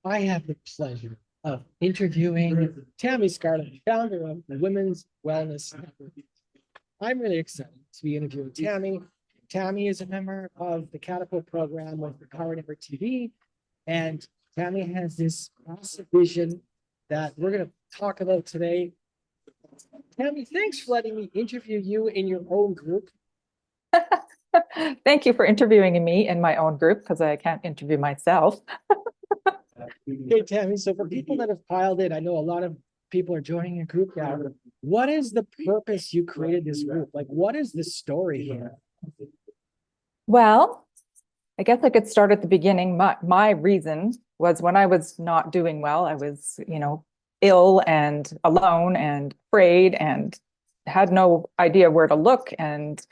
I have the pleasure of interviewing Tammy Scarlett, founder of the Women's Wellness Network. I'm really excited to be interviewing Tammy. Tammy is a member of the Catapult program with the Power Network TV, and Tammy has this massive vision that we're going to talk about today. Tammy, thanks for letting me interview you in your own group. Thank you for interviewing me in my own group because I can't interview myself. Okay, Tammy, so for people that have piled in, I know a lot of people are joining your group now. What is the purpose you created this group? Like, what is the story here? Well, I guess I could start at the beginning. My reason was when I was not doing well, I was, ill and alone and afraid and had no idea where to look. And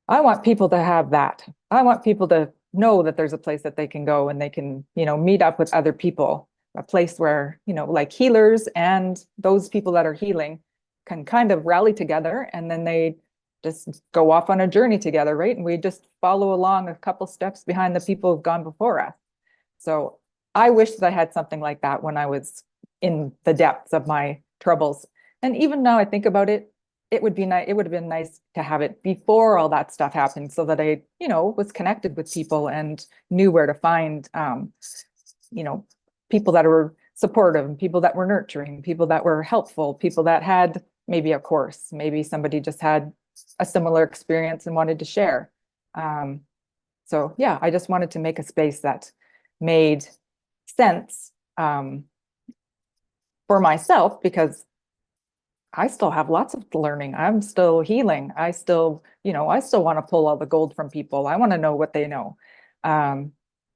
I want people to have that. I want people to know that there's a place that they can go and they can, meet up with other people, a place where, like healers and those people that are healing can kind of rally together and then they just go off on a journey together, right? And we just follow along a couple steps behind the people who've gone before us. So I wish that I had something like that when I was in the depths of my troubles. And even now I think about it, it would be nice. It would have been nice to have it before all that stuff happened so that I, was connected with people and knew where to find, people that were supportive and people that were nurturing, people that were helpful, people that had maybe a course, maybe somebody just had a similar experience and wanted to share. So yeah, I just wanted to make a space that made sense for myself because I still have lots of learning. I'm still healing. I still want to pull all the gold from people. I want to know what they know.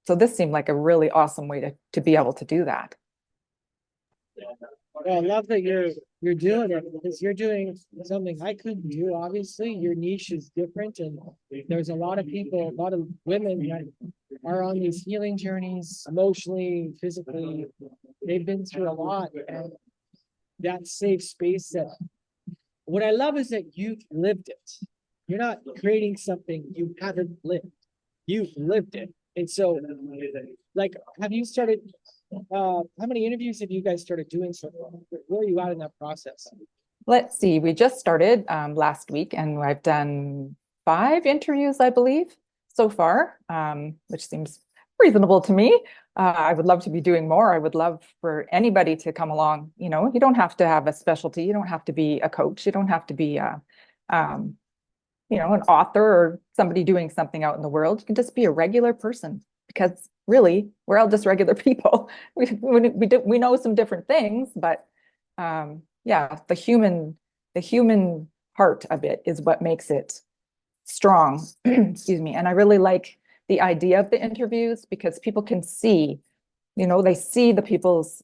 So this seemed like a really awesome way to be able to do that. Well, I love that you're doing it because you're doing something I couldn't do. Obviously, your niche is different, and there's a lot of people, a lot of women that are on these healing journeys, emotionally, physically. They've been through a lot, and that safe space that what I love is that you've lived it. You're not creating something you haven't lived. You've lived it. And so, like, have you started, how many interviews have you guys started doing so far? Where are you at in that process? Let's see, we just started last week and I've done 5 interviews, I believe, so far, which seems reasonable to me. I would love to be doing more. I would love for anybody to come along. You don't have to have a specialty. You don't have to be a coach. You don't have to be an author or somebody doing something out in the world. You can just be a regular person because really we're all just regular people. We know some different things, but yeah, the human heart of it is what makes it strong. Excuse me. And I really like the idea of the interviews because people can see, they see the people's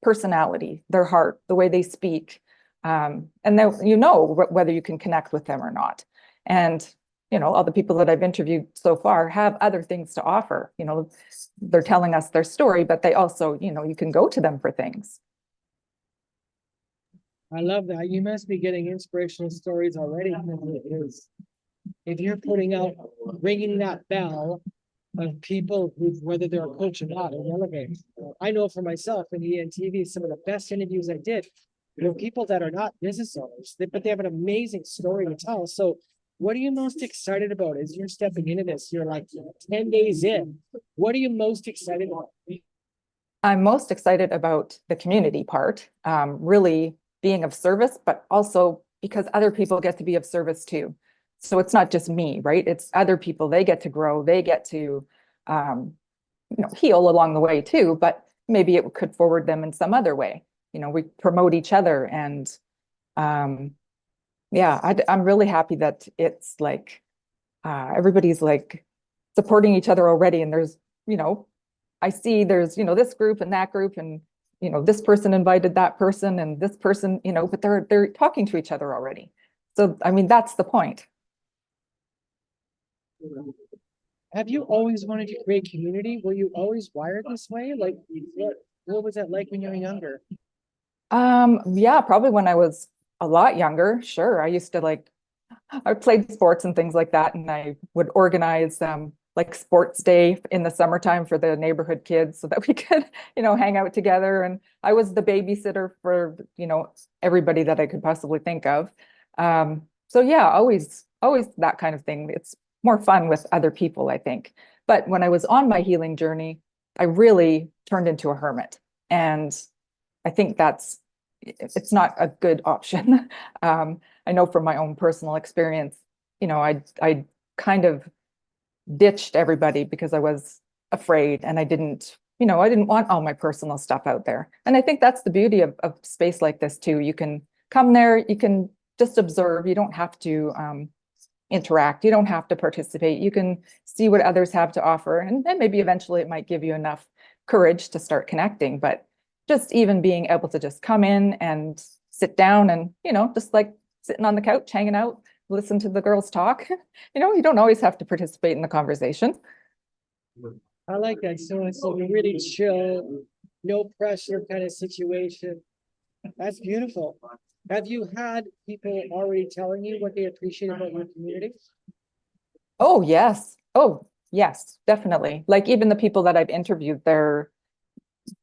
personality, their heart, the way they speak, and then whether you can connect with them or not. And all the people that I've interviewed so far have other things to offer. They're telling us their story, but they also, you can go to them for things. I love that. You must be getting inspirational stories already. If you're putting out, ringing that bell of people who, whether they're a coach or not, or elevate. I know for myself in ENTV, some of the best interviews I did were people that are not business owners, but they have an amazing story to tell. So what are you most excited about as you're stepping into this? You're like 10 days in. What are you most excited about? I'm most excited about the community part, really being of service, but also because other people get to be of service too. So it's not just me, right? It's other people. They get to grow. They get to, heal along the way too, but maybe it could forward them in some other way. We promote each other and, yeah, I'm really happy that it's like, everybody's like supporting each other already. And there's, I see there's, this group and that group and, this person invited that person and this person, but they're talking to each other already. So, I mean, that's the point. Have you always wanted to create community? Were you always wired this way? Like, what was that like when you were younger? Yeah, probably when I was a lot younger. Sure. I used to I played sports and things like that. And I would organize like sports day in the summertime for the neighborhood kids so that we could, hang out together. And I was the babysitter for, everybody that I could possibly think of. So yeah, always that kind of thing. It's more fun with other people, I think. But when I was on my healing journey, I really turned into a hermit. And I think it's not a good option. I know from my own personal experience, I kind of ditched everybody because I was afraid and I didn't want all my personal stuff out there. And I think that's the beauty of space like this too. You can come there, you can just observe. You don't have to interact. You don't have to participate. You can see what others have to offer. And then maybe eventually it might give you enough courage to start connecting. But just even being able to just come in and sit down and, just like sitting on the couch, hanging out, listen to the girls talk. You don't always have to participate in the conversation. I like that. So it's a really chill, no pressure kind of situation. That's beautiful. Have you had people already telling you what they appreciate about your community? Oh, yes. Oh, yes, definitely. Like even the people that I've interviewed, they're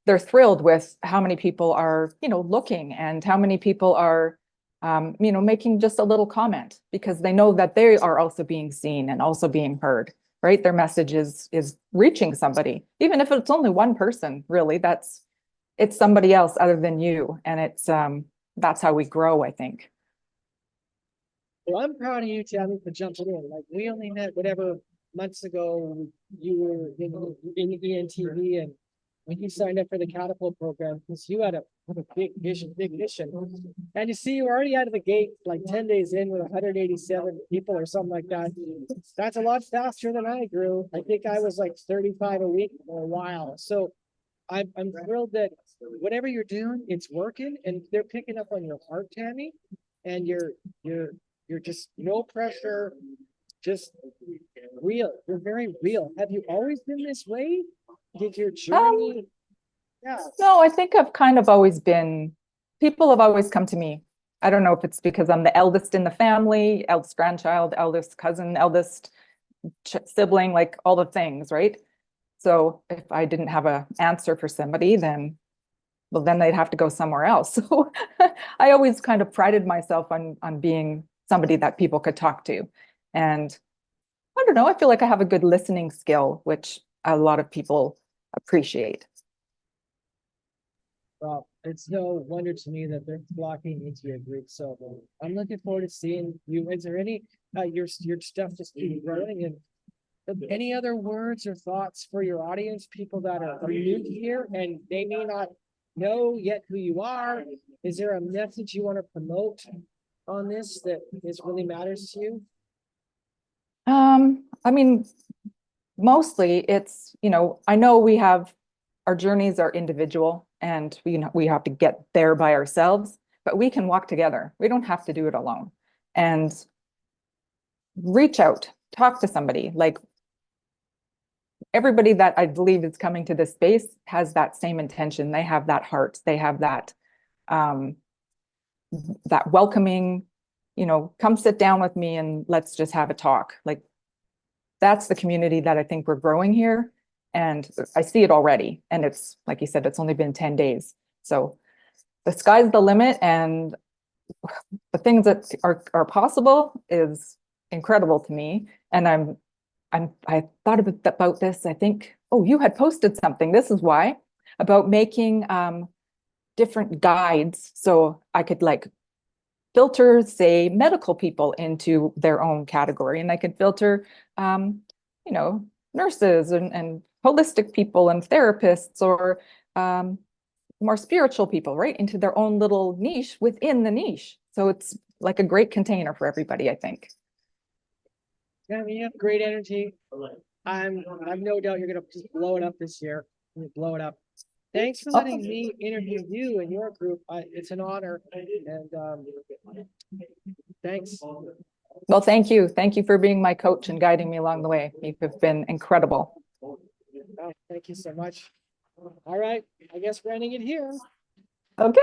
thrilled with how many people are, looking and how many people are, making just a little comment because they know that they are also being seen and also being heard, right? Their message is reaching somebody, even if it's only one person, really, it's somebody else other than you. And that's how we grow, I think. Well, I'm proud of you, Tammy, for jumping in. Like we only met whatever months ago. You were in ENTV, and when you signed up for the Catapult program, because you had a big vision, big mission. And you see, you're already out of the gate, like 10 days in with 187 people or something like that. That's a lot faster than I grew. I think I was like 35 a week for a while. So I'm thrilled that whatever you're doing, it's working, and they're picking up on your heart, Tammy, and you're just no pressure, just real. You're very real. Have you always been this way? Did your journey? Yeah. No, I think I've kind of always been, people have always come to me. I don't know if it's because I'm the eldest in the family, eldest grandchild, eldest cousin, eldest sibling, like all the things, right? So if I didn't have an answer for somebody, then they'd have to go somewhere else. So I always kind of prided myself on being somebody that people could talk to. And I don't know, I feel like I have a good listening skill, which a lot of people appreciate. Well, it's no wonder to me that they're flocking into your group. So I'm looking forward to seeing you. Is there any your stuff just keep growing, and any other words or thoughts for your audience, people that are new here and they may not know yet who you are? Is there a message you want to promote on this that really matters to you? I mean, mostly it's, I know our journeys are individual and we have to get there by ourselves, but we can walk together. We don't have to do it alone. And reach out, talk to somebody. Like everybody that I believe is coming to this space has that same intention. They have that heart. They have that welcoming, come sit down with me and let's just have a talk. Like that's the community that I think we're growing here. And I see it already. And it's, like you said, it's only been 10 days. So the sky's the limit. And the things that are possible is incredible to me. And I thought about this, I think, oh, you had posted something. This is why, about making different guides. So I could like filter, say, medical people into their own category. And I could filter, nurses and holistic people and therapists or more spiritual people, right, into their own little niche within the niche. So it's like a great container for everybody, I think. Yeah, I mean, you have great energy. I've no doubt you're gonna just blow it up this year. Blow it up. Thanks for letting me interview you and your group. It's an honor, and thanks. Well, thank you. Thank you for being my coach and guiding me along the way. You have been incredible. Oh, thank you so much. All right, I guess we're ending it here. Okay.